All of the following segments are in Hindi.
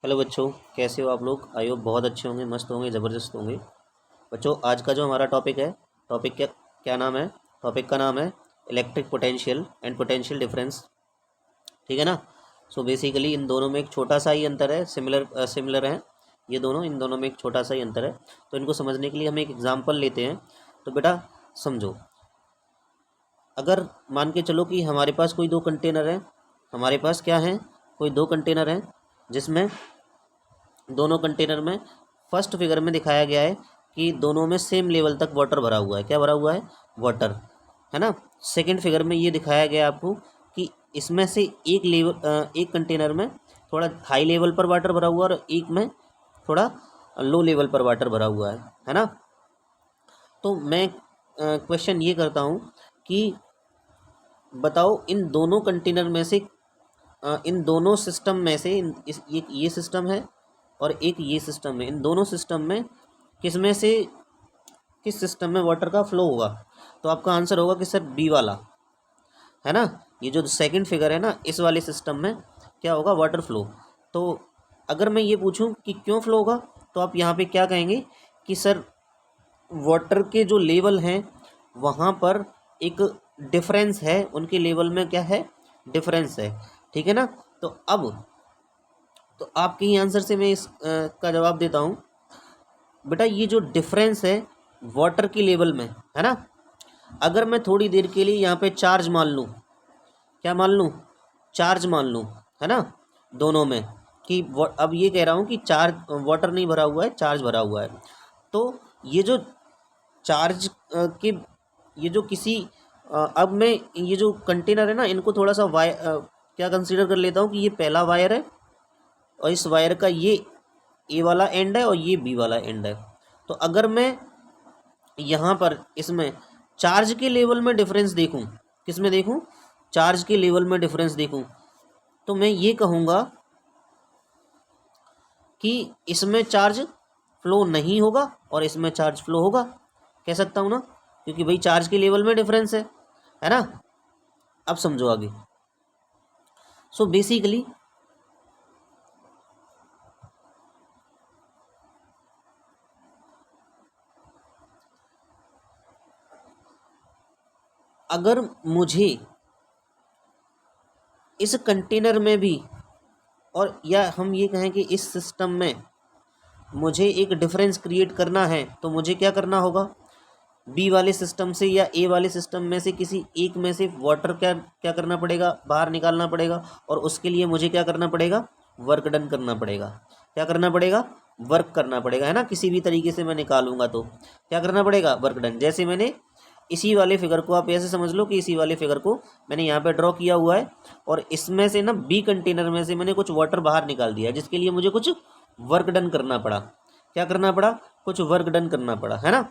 हेलो बच्चों, कैसे हो आप लोग। आई होप बहुत अच्छे होंगे, मस्त होंगे, ज़बरदस्त होंगे। बच्चों, आज का जो हमारा टॉपिक है, टॉपिक क्या क्या नाम है, टॉपिक का नाम है electric potential and potential difference. ठीक है ना। सो बेसिकली इन दोनों में एक छोटा सा ही अंतर है, सिमिलर हैं ये दोनों, इन दोनों में एक छोटा सा ही अंतर है। तो इनको समझने के लिए हम एक एग्जाम्पल लेते हैं। तो बेटा समझो, अगर मान के चलो कि हमारे पास कोई दो कंटेनर है, हमारे पास क्या है, कोई दो कंटेनर हैं, जिसमें दोनों कंटेनर में फर्स्ट फिगर में दिखाया गया है कि दोनों में सेम लेवल तक वाटर भरा हुआ है। क्या भरा हुआ है? वाटर, है ना। सेकंड फिगर में ये दिखाया गया आपको कि इसमें से एक कंटेनर में थोड़ा हाई लेवल पर वाटर भरा हुआ है और एक में थोड़ा लो लेवल पर वाटर भरा हुआ है ना। तो मैं क्वेश्चन ये करता हूँ कि बताओ इन दोनों कंटेनर में से इन दोनों सिस्टम में से ये सिस्टम है और एक ये सिस्टम है, इन दोनों सिस्टम में किस में से किस सिस्टम में वाटर का फ्लो होगा? तो आपका आंसर होगा कि सर बी वाला, है ना। ये जो सेकंड फिगर है ना, इस वाले सिस्टम में क्या होगा? Water flow. तो अगर मैं ये पूछूं कि क्यों फ्लो होगा, तो आप यहाँ पे क्या कहेंगे कि सर वाटर के जो लेवल हैं वहाँ पर एक डिफरेंस है, उनके लेवल में क्या है? डिफरेंस है। ठीक है ना। तो अब तो आपके ही आंसर से मैं इस का जवाब देता हूँ। बेटा ये जो डिफरेंस है वाटर की लेवल में, है ना, अगर मैं थोड़ी देर के लिए यहाँ पे चार्ज मान लूँ, क्या मान लूँ? चार्ज मान लूँ, है ना, दोनों में, कि अब ये कह रहा हूँ कि चार्ज वाटर नहीं भरा हुआ है, चार्ज भरा हुआ है। तो ये जो चार्ज के ये जो किसी अब मैं ये जो कंटेनर है ना, इनको थोड़ा सा क्या कंसीडर कर लेता हूँ कि ये पहला वायर है और इस वायर का ये ए वाला एंड है और ये बी वाला एंड है। तो अगर मैं यहाँ पर इसमें चार्ज के लेवल में डिफरेंस देखूँ, किस में देखूँ? चार्ज के लेवल में डिफरेंस देखूँ, तो मैं ये कहूँगा कि इसमें चार्ज फ्लो नहीं होगा और इसमें चार्ज फ्लो होगा। कह सकता हूँ ना, क्योंकि भाई चार्ज के लेवल में डिफरेंस है ना। अब समझो आगे। सो बेसिकली अगर मुझे इस कंटेनर में भी, और या हम ये कहें कि इस सिस्टम में मुझे एक डिफरेंस क्रिएट करना है, तो मुझे क्या करना होगा? बी वाले सिस्टम से या ए वाले सिस्टम में से किसी एक में से वाटर क्या क्या करना पड़ेगा? बाहर निकालना पड़ेगा। और उसके लिए मुझे क्या करना पड़ेगा? वर्क डन करना पड़ेगा। क्या करना पड़ेगा? वर्क करना पड़ेगा, है ना। किसी भी तरीके से मैं निकालूंगा तो क्या करना पड़ेगा? Work done. जैसे मैंने इसी वाले फिगर को, आप ऐसे समझ लो कि इसी वाले फिगर को मैंने यहाँ पे ड्रॉ किया हुआ है और इसमें से ना बी कंटेनर में से मैंने कुछ वाटर बाहर निकाल दिया, जिसके लिए मुझे कुछ वर्क डन करना पड़ा। क्या करना पड़ा? कुछ वर्क डन करना पड़ा, है ना।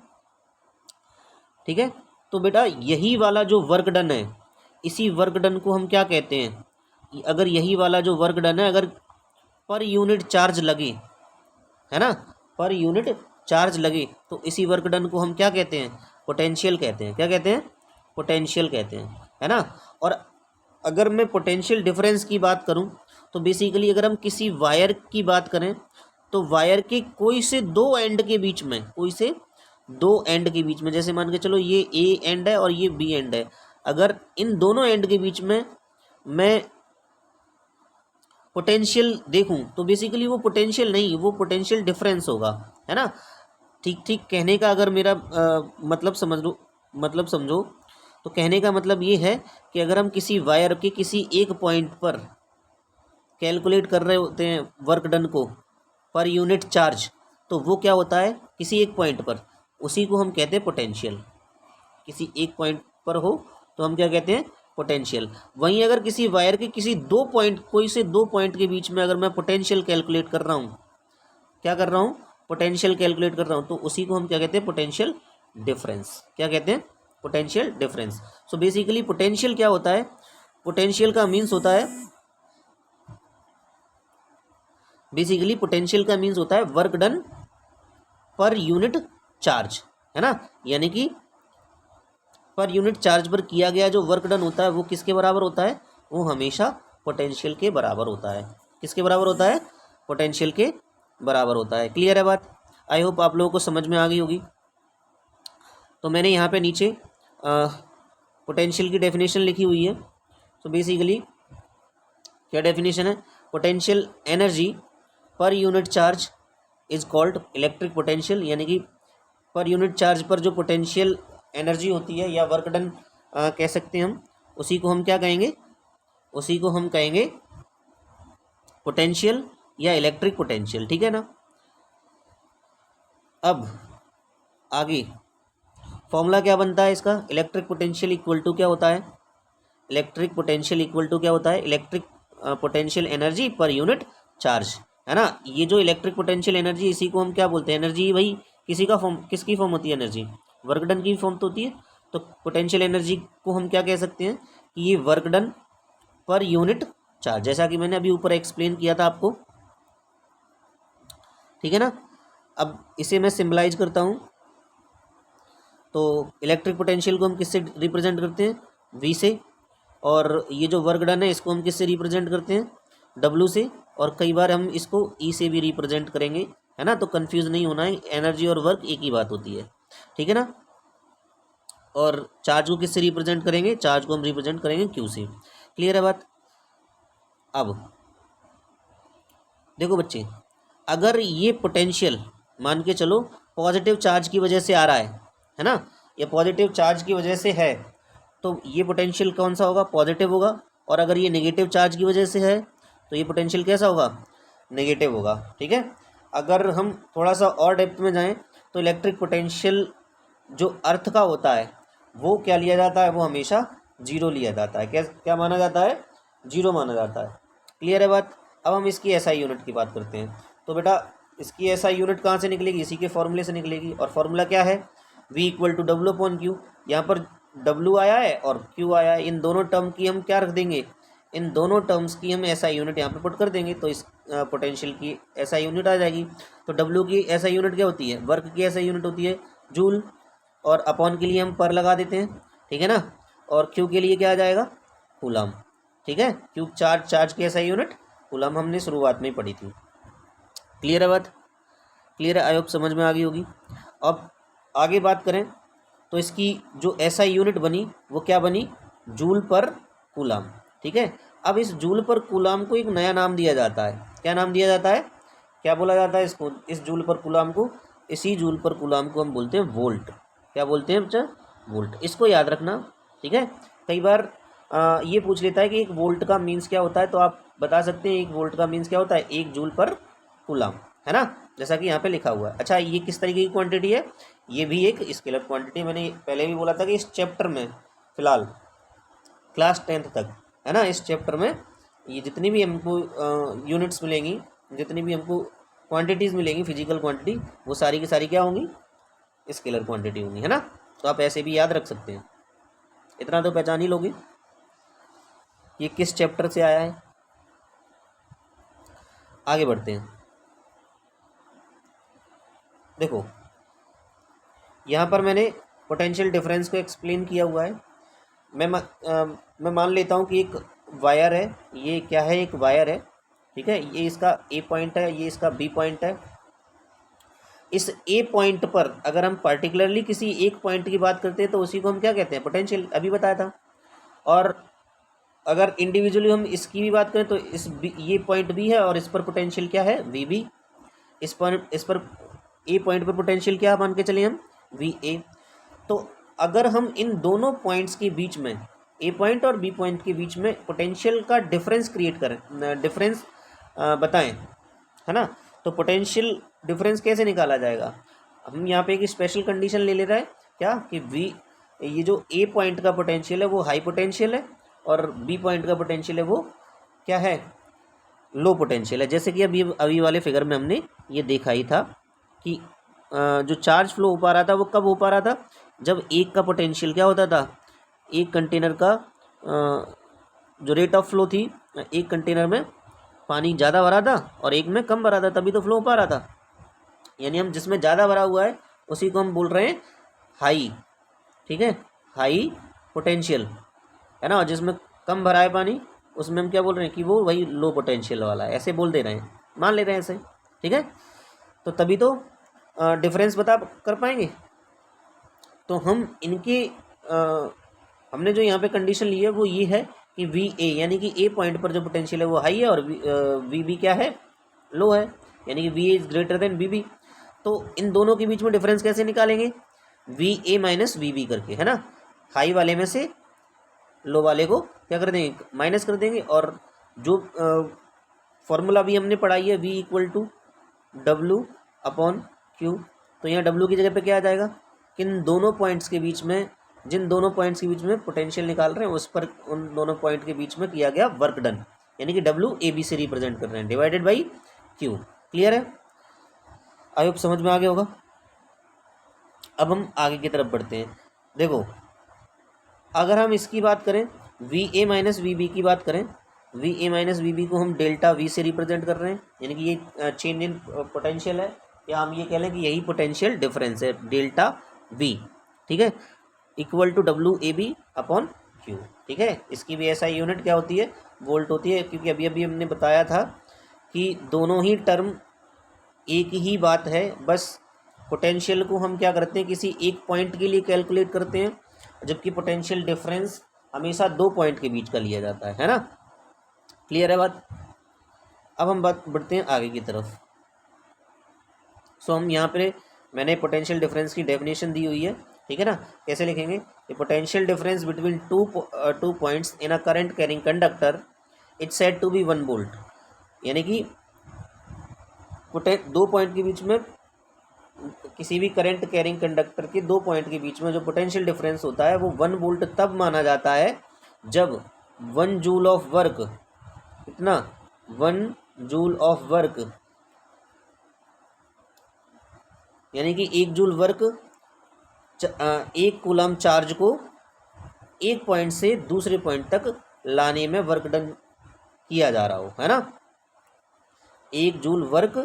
ठीक है। तो बेटा यही वाला जो वर्क डन है, इसी वर्क डन को हम क्या कहते हैं? अगर यही वाला जो वर्क डन है, अगर पर यूनिट चार्ज लगे, है ना, पर यूनिट चार्ज लगे, तो इसी वर्क डन को हम क्या कहते हैं? पोटेंशियल कहते हैं। क्या कहते हैं? पोटेंशियल कहते हैं, है ना। और अगर मैं पोटेंशियल डिफरेंस की बात करूं, तो बेसिकली अगर हम किसी वायर की बात करें, तो वायर के कोई से दो एंड के बीच में, कोई से दो एंड के बीच में, जैसे मान के चलो ये ए एंड है और ये बी एंड है, अगर इन दोनों एंड के बीच में मैं पोटेंशियल देखूं, तो बेसिकली वो पोटेंशियल नहीं, वो पोटेंशियल डिफरेंस होगा, है ना। ठीक ठीक कहने का अगर मेरा मतलब समझ लो, मतलब समझो, तो कहने का मतलब ये है कि अगर हम किसी वायर के किसी एक पॉइंट पर कैलकुलेट कर रहे होते हैं वर्क डन को पर यूनिट चार्ज, तो वो क्या होता है? किसी एक पॉइंट पर, उसी को हम कहते हैं पोटेंशियल। किसी एक पॉइंट पर हो तो हम क्या कहते हैं? पोटेंशियल। वहीं अगर किसी वायर के किसी दो पॉइंट, कोई से दो पॉइंट के बीच में अगर मैं पोटेंशियल कैलकुलेट कर रहा हूँ, क्या कर रहा हूँ? पोटेंशियल कैलकुलेट कर रहा हूँ, तो उसी को हम क्या कहते हैं? Potential difference. क्या कहते हैं? Potential difference. So basically potential क्या होता है? पोटेंशियल का मीन्स होता है, बेसिकली पोटेंशियल का मीन्स होता है work done per unit charge, है ना। यानी कि पर यूनिट चार्ज पर किया गया जो वर्क डन होता है वो किसके बराबर होता है? वो हमेशा पोटेंशियल के बराबर होता है। किसके बराबर होता है? पोटेंशियल के बराबर होता है। क्लियर है बात? आई होप आप लोगों को समझ में आ गई होगी। तो मैंने यहाँ पे नीचे पोटेंशियल की डेफिनेशन लिखी हुई है। तो बेसिकली क्या डेफिनेशन है? Potential energy per unit charge is called electric potential, यानी कि पर यूनिट चार्ज पर जो पोटेंशियल एनर्जी होती है या वर्क डन कह सकते हैं हम, उसी को हम क्या कहेंगे? उसी को हम कहेंगे पोटेंशियल या इलेक्ट्रिक पोटेंशियल। ठीक है ना? अब आगे फॉर्मूला क्या बनता है इसका? इलेक्ट्रिक पोटेंशियल इक्वल टू क्या होता है? इलेक्ट्रिक पोटेंशियल इक्वल टू क्या होता है? Electric potential energy per unit charge, है ना? ये जो इलेक्ट्रिक पोटेंशियल एनर्जी, इसी को हम क्या बोलते हैं? एनर्जी भाई किसी का फॉर्म, किसकी फॉर्म होती है एनर्जी? वर्क डन की फॉर्म तो होती है। तो पोटेंशियल एनर्जी को हम क्या कह सकते हैं कि ये work done per unit charge, जैसा कि मैंने अभी ऊपर एक्सप्लेन किया था आपको। ठीक है ना? अब इसे मैं सिंबलाइज करता हूँ। तो इलेक्ट्रिक पोटेंशियल को हम किससे रिप्रेजेंट करते हैं? V से। और ये जो वर्क डन है इसको हम किससे रिप्रेजेंट करते हैं? W से। और कई बार हम इसको E से भी रिप्रेजेंट करेंगे, है ना? तो कंफ्यूज नहीं होना है, एनर्जी और वर्क एक ही बात होती है। ठीक है ना? और चार्ज को किससे रिप्रेजेंट करेंगे? चार्ज को हम रिप्रेजेंट करेंगे Q से। क्लियर है बात? अब देखो बच्चे, अगर ये पोटेंशियल मान के चलो पॉजिटिव चार्ज की वजह से आ रहा है ना? ये पॉजिटिव चार्ज की वजह से है, तो ये पोटेंशियल कौन सा होगा? पॉजिटिव होगा। और अगर ये नेगेटिव चार्ज की वजह से है तो ये पोटेंशियल कैसा होगा? नेगेटिव होगा। ठीक है? अगर हम थोड़ा सा और डेप्थ में जाएं तो इलेक्ट्रिक पोटेंशियल जो अर्थ का होता है वो क्या लिया जाता है? वो हमेशा जीरो लिया जाता है। क्या माना जाता है? जीरो माना जाता है। क्लियर है बात? अब हम इसकी एसआई यूनिट की बात करते हैं। तो बेटा इसकी एसआई यूनिट कहाँ से निकलेगी? इसी के फॉर्मूले से निकलेगी। और फॉर्मूला क्या है? V equal to W upon Q. यहाँ पर W आया है और Q आया है, इन दोनों टर्म की हम क्या रख देंगे? इन दोनों टर्म्स की हम एसआई यूनिट यहाँ पे पुट कर देंगे, तो इस पोटेंशियल की एसआई यूनिट आ जाएगी। तो W की एसआई यूनिट क्या होती है? वर्क की एसआई यूनिट होती है जूल, और अपॉन के लिए हम पर लगा देते हैं। ठीक है ना? और Q के लिए क्या आ जाएगा? कूलम। ठीक है? Q चार्ज की एसआई यूनिट कूलम, हमने शुरुआत में पढ़ी थी। क्लियर है बात? क्लियर है? आई होप समझ में आ गई होगी। अब आगे बात करें तो इसकी जो एसआई यूनिट बनी वो क्या बनी? जूल पर कूलम। ठीक है? अब इस जूल पर कूलम को एक नया नाम दिया जाता है। क्या नाम दिया जाता है? क्या बोला जाता है इसको? इस जूल पर कूलम को, इसी जूल पर कूलम को हम बोलते हैं वोल्ट। क्या बोलते हैं बच्चा? वोल्ट। इसको याद रखना। ठीक है? कई बार ये पूछ लेता है कि एक वोल्ट का मीन्स क्या होता है, तो आप बता सकते हैं एक वोल्ट का मीन्स क्या होता है? एक जूल पर कूलम, है ना? जैसा कि यहाँ पे लिखा हुआ है। अच्छा, ये किस तरीके की क्वांटिटी है? ये भी एक स्केलर क्वांटिटी। मैंने पहले भी बोला था कि इस चैप्टर में फिलहाल क्लास 10th तक, है ना, इस चैप्टर में ये जितनी भी हमको यूनिट्स मिलेंगी, जितनी भी हमको क्वांटिटीज़ मिलेंगी, फिजिकल क्वांटिटी, वो सारी की सारी क्या होंगी? स्केलर क्वांटिटी होंगी, है ना? तो आप ऐसे भी याद रख सकते हैं। इतना तो पहचान ही लोगे ये किस चैप्टर से आया है। आगे बढ़ते हैं। देखो यहाँ पर मैंने पोटेंशियल डिफरेंस को एक्सप्लेन किया हुआ है। मैं मान लेता हूँ कि एक वायर है। ये क्या है? एक वायर है। ठीक है? ये इसका ए पॉइंट है, ये इसका बी पॉइंट है। इस ए पॉइंट पर अगर हम पर्टिकुलरली किसी एक पॉइंट की बात करते हैं तो उसी को हम क्या कहते हैं? पोटेंशियल। अभी बताया था। और अगर इंडिविजुअली हम इसकी भी बात करें तो ये पॉइंट बी है और इस पर पोटेंशियल क्या है? V B. इस पर ए पॉइंट पर पोटेंशियल क्या मान के चले हम? V A. तो अगर हम इन दोनों पॉइंट्स के बीच में, ए पॉइंट और बी पॉइंट के बीच में पोटेंशियल का डिफरेंस क्रिएट करें, डिफरेंस बताएं, है ना, तो पोटेंशियल डिफरेंस कैसे निकाला जाएगा? हम यहाँ पे एक स्पेशल कंडीशन ले रहे हैं क्या कि वी, ये जो ए पॉइंट का पोटेंशियल है वो हाई पोटेंशियल है और बी पॉइंट का पोटेंशियल है वो क्या है? लो पोटेंशियल है। जैसे कि अभी वाले फिगर में हमने ये देखा ही था कि जो चार्ज फ्लो हो पा रहा था वो कब हो पा रहा था? जब एक का पोटेंशियल क्या होता था? एक कंटेनर का जो रेट ऑफ फ्लो थी, एक कंटेनर में पानी ज़्यादा भरा था और एक में कम भरा था, तभी तो फ्लो हो पा रहा था। यानी हम जिसमें ज़्यादा भरा हुआ है उसी को हम बोल रहे हैं हाई। ठीक है? हाई पोटेंशियल, है ना। और जिसमें कम भरा है पानी उसमें हम क्या बोल रहे हैं कि वो वही लो पोटेंशियल वाला है। ऐसे बोल दे रहे हैं। मान ले रहे हैं ऐसे, ठीक है। तो तभी तो डिफरेंस बता कर पाएंगे। तो हम इनके हमने जो यहाँ पे कंडीशन ली है वो ये है कि वी ए यानी कि ए पॉइंट पर जो पोटेंशियल है वो हाई है और वी बी क्या है, लो है, यानी कि V A is greater than V B. तो इन दोनों के बीच में डिफरेंस कैसे निकालेंगे, V A minus V B करके, है ना। हाई वाले में से लो वाले को क्या कर देंगे, माइनस कर देंगे। और जो फॉर्मूला भी हमने पढ़ाई है, V equal to W upon Q, तो यहाँ डब्लू की जगह पे क्या आ जाएगा, किन दोनों पॉइंट्स के बीच में, जिन दोनों पॉइंट्स के बीच में पोटेंशियल निकाल रहे हैं उस पर उन दोनों पॉइंट के बीच में किया गया वर्क डन, यानी कि डब्लू ए बी से रिप्रेजेंट कर रहे हैं, डिवाइडेड बाई क्यू। क्लियर है, आई होप समझ में आ गया होगा। अब हम आगे की तरफ बढ़ते हैं। देखो अगर हम इसकी बात करें, V A minus V B की बात करें, V A minus V B को हम डेल्टा वी से रिप्रेजेंट कर रहे हैं, यानी कि ये चेंज इन पोटेंशियल है, या हम ये कह लें कि यही पोटेंशियल डिफरेंस है, डेल्टा वी, ठीक है, equal to W A B upon Q, ठीक है। इसकी भी ऐसा यूनिट क्या होती है, वोल्ट होती है, क्योंकि अभी अभी हमने बताया था कि दोनों ही टर्म एक ही बात है, बस पोटेंशियल को हम क्या करते हैं, किसी एक पॉइंट के लिए कैलकुलेट करते हैं, जबकि पोटेंशियल डिफरेंस हमेशा दो पॉइंट के बीच का लिया जाता है ना। क्लियर है बात। अब हम बात बढ़ते हैं आगे की तरफ। सो हम यहाँ पे मैंने पोटेंशियल डिफरेंस की डेफिनेशन दी हुई है, ठीक है ना। कैसे लिखेंगे, potential difference between two points in a current carrying conductor it's said to be 1 volt, यानी कि दो पॉइंट के बीच में, किसी भी करंट कैरिंग कंडक्टर के दो पॉइंट के बीच में जो पोटेंशियल डिफरेंस होता है वो 1 वोल्ट तब माना जाता है जब 1 जूल ऑफ वर्क, कितना, 1 जूल ऑफ वर्क, यानी कि 1 जूल वर्क 1 कूलम चार्ज को एक पॉइंट से दूसरे पॉइंट तक लाने में वर्क डन किया जा रहा हो, है ना। 1 जूल वर्क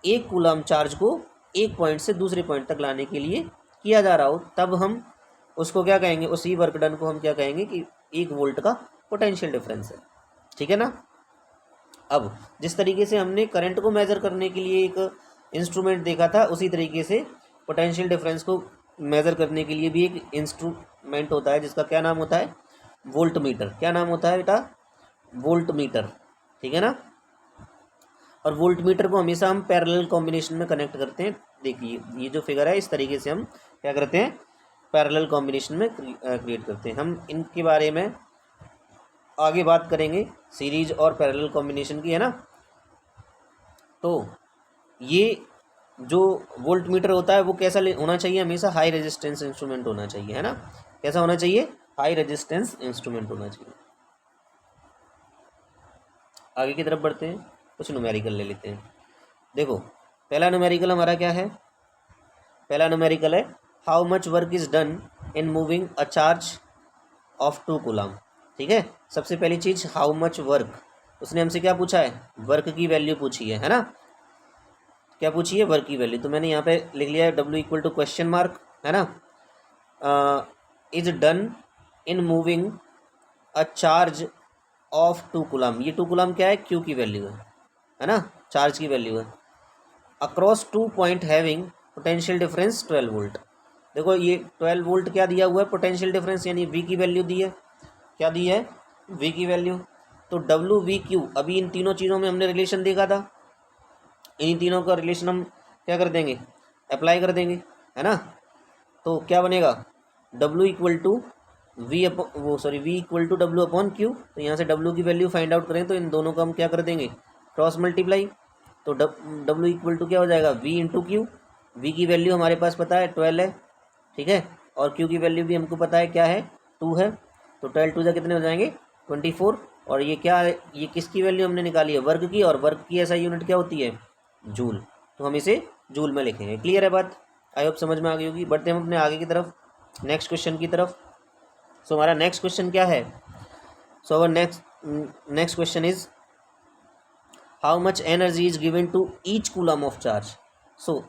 1 कूलम चार्ज को एक पॉइंट से दूसरे पॉइंट तक लाने के लिए किया जा रहा हो, तब हम उसको क्या कहेंगे, उसी वर्क डन को हम क्या कहेंगे कि 1 वोल्ट का पोटेंशियल डिफरेंस है, ठीक है ना। अब जिस तरीके से हमने करंट को मेजर करने के लिए एक इंस्ट्रूमेंट देखा था, उसी तरीके से पोटेंशियल डिफरेंस को मेजर करने के लिए भी एक इंस्ट्रूमेंट होता है, जिसका क्या नाम होता है, वोल्ट मीटर। क्या नाम होता है बेटा, वोल्ट मीटर, ठीक है ना। और वोल्ट मीटर को हमेशा हम पैरेलल कॉम्बिनेशन में कनेक्ट करते हैं। देखिए ये जो फिगर है, इस तरीके से हम क्या करते हैं, पैरेलल कॉम्बिनेशन में क्रिएट करते हैं। हम इनके बारे में आगे बात करेंगे, सीरीज और पैरेलल कॉम्बिनेशन की, है ना। तो ये जो वोल्ट मीटर होता है वो कैसा होना चाहिए, हमेशा हाई रेजिस्टेंस इंस्ट्रूमेंट होना चाहिए, है ना। कैसा होना चाहिए, हाई रेजिस्टेंस इंस्ट्रूमेंट होना चाहिए। आगे की तरफ बढ़ते हैं, कुछ न्यूमेरिकल ले लेते हैं। देखो पहला न्यूमेरिकल हमारा क्या है, पहला न्यूमेरिकल है how much work is done in moving a charge of 2 coulomb, ठीक है। सबसे पहली चीज हाउ मच वर्क, उसने हमसे क्या पूछा है, वर्क की वैल्यू पूछी है ना। क्या पूछी है, वर्क की वैल्यू। तो मैंने यहाँ पे लिख लिया है W equal to question mark, है ना, is done in moving a charge of 2 coulomb. ये 2 कूलम क्या है, क्यू की वैल्यू है ना, चार्ज की वैल्यू है, across 2 point having potential difference 12 volt. देखो ये 12 वोल्ट क्या दिया हुआ है, पोटेंशियल डिफरेंस, यानी वी की वैल्यू दी है, क्या दी है, वी की वैल्यू। तो डब्ल्यू वी क्यू, अभी इन तीनों चीज़ों में हमने रिलेशन देखा था, इन तीनों का रिलेशन हम क्या कर देंगे, अप्लाई कर देंगे, है ना। तो क्या बनेगा, W equal to V V equal to W upon Q. तो यहाँ से डब्ल्यू की वैल्यू फाइंड आउट करें तो इन दोनों का हम क्या कर देंगे, क्रॉस मल्टीप्लाई। तो डब्ल्यू इक्वल टू क्या हो जाएगा, वी इंटू क्यू। वी की वैल्यू हमारे पास पता है 12 है, ठीक है, और क्यू की वैल्यू भी हमको पता है क्या है, 2 है। तो 12 2 कितने हो जाएंगे, 24। और ये क्या है, ये किसकी वैल्यू हमने निकाली है, वर्ग की, और वर्ग की ऐसा यूनिट क्या होती है, जूल। तो हम इसे जूल में लिखेंगे। क्लियर है बात, आई होप समझ में आ गई होगी। बढ़ते हम अपने आगे की तरफ, नेक्स्ट क्वेश्चन की तरफ। सो हमारा नेक्स्ट क्वेश्चन क्या है, so our next question is how much energy is given to each coulomb of charge. So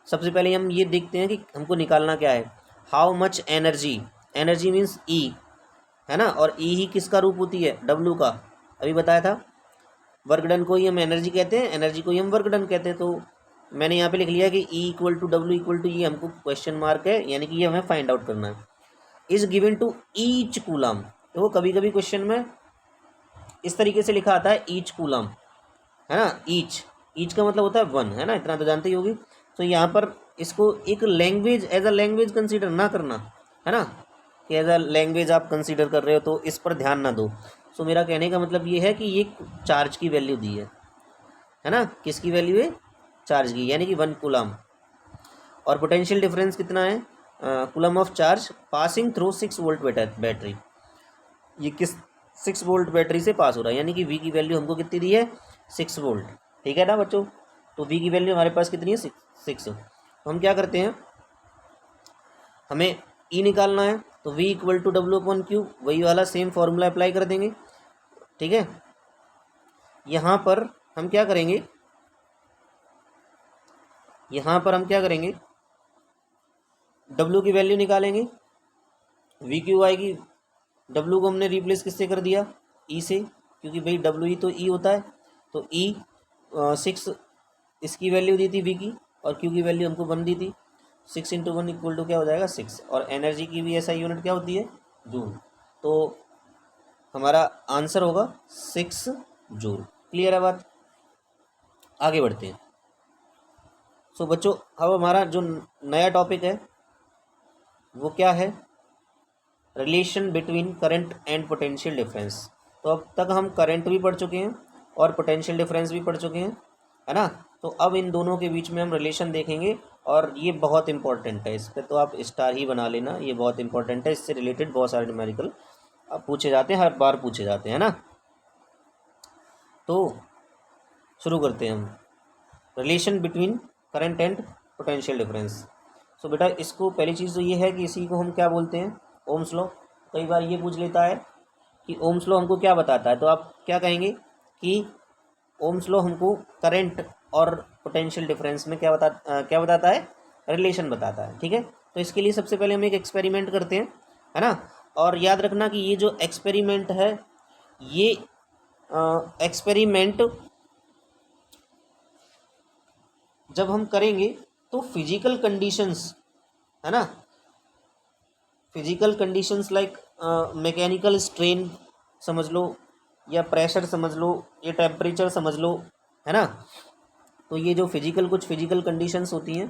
सबसे पहले हम ये देखते हैं कि हमको निकालना क्या है, how much energy, energy means ई, है ना, और ई ही किसका रूप होती है, डब्ल्यू का, अभी बताया था। वर्क डन को ही हम एनर्जी कहते हैं, एनर्जी को ही हम वर्क डन कहते हैं। तो मैंने यहाँ पे लिख लिया कि E equal to W equal to, ये हमको क्वेश्चन मार्क है, यानी कि ये हमें फाइंड आउट करना है। Is given to each coulomb, तो वो कभी कभी क्वेश्चन में इस तरीके से लिखा आता है ईच कूलम, है ना। ईच का मतलब होता है वन, है ना, इतना तो जानते ही होगी। तो यहाँ पर इसको एक language, as a language consider ना करना, है ना, कि एज अ लैंग्वेज आप कंसीडर कर रहे हो तो इस पर ध्यान ना दो। सो मेरा कहने का मतलब ये है कि ये चार्ज की वैल्यू दी है ना, किसकी वैल्यू है, चार्ज की, यानी कि 1 कूलम। और पोटेंशियल डिफरेंस कितना है, coulomb of charge passing through 6 volt battery, ये किस 6 वोल्ट बैटरी से पास हो रहा है, यानी कि वी की वैल्यू हमको कितनी दी है, 6 वोल्ट, ठीक है ना बच्चों। तो वी की वैल्यू हमारे पास कितनी है, 6। तो हम क्या करते हैं, हमें ई निकालना है, तो V equal to W upon Q, वही वाला सेम फॉर्मूला अप्लाई कर देंगे, ठीक है। यहाँ पर हम क्या करेंगे, यहाँ पर हम क्या करेंगे, डब्ल्यू की वैल्यू निकालेंगे, वी क्यू आएगी, डब्ल्यू को हमने रिप्लेस किससे कर दिया, ई से, क्योंकि भाई डब्ल्यू ई तो ई होता है। तो ई 6 इसकी वैल्यू दी थी वी की, और क्यू की वैल्यू हमको 1 दी थी। 6 इंटू 1 इक्वल टू क्या हो जाएगा, 6। और एनर्जी की भी ऐसा यूनिट क्या होती है, जूल। तो हमारा आंसर होगा 6 जूल। क्लियर है बात, आगे बढ़ते हैं। सो बच्चों, अब हमारा जो नया टॉपिक है वो क्या है, relation between current and potential difference. तो अब तक हम करंट भी पढ़ चुके हैं और पोटेंशियल डिफरेंस भी पढ़ चुके हैं, है ना। तो अब इन दोनों के बीच में हम रिलेशन देखेंगे, और ये बहुत इंपॉर्टेंट है, इस पर तो आप स्टार ही बना लेना, ये बहुत इंपॉर्टेंट है। इससे रिलेटेड बहुत सारे न्यूमेरिकल पूछे जाते हैं, हर बार पूछे जाते हैं ना। तो शुरू करते हैं हम, relation between current and potential difference. So बेटा, इसको पहली चीज़ तो ये है कि इसी को हम क्या बोलते हैं, ओम्स लॉ। कई बार ये पूछ लेता है कि ओम्स लॉ हमको क्या बताता है, तो आप क्या कहेंगे कि ओम्स लॉ हमको करंट और पोटेंशियल डिफरेंस में क्या बताता है, रिलेशन बताता है, ठीक है। तो इसके लिए सबसे पहले हम एक एक्सपेरिमेंट करते हैं, है ना। और याद रखना कि ये जो एक्सपेरिमेंट है, ये एक्सपेरिमेंट जब हम करेंगे तो फिजिकल कंडीशंस, है ना, physical conditions like mechanical strain समझ लो, या प्रेशर समझ लो, या टेम्परेचर समझ लो, है ना। तो ये जो कुछ फिजिकल कंडीशंस होती हैं,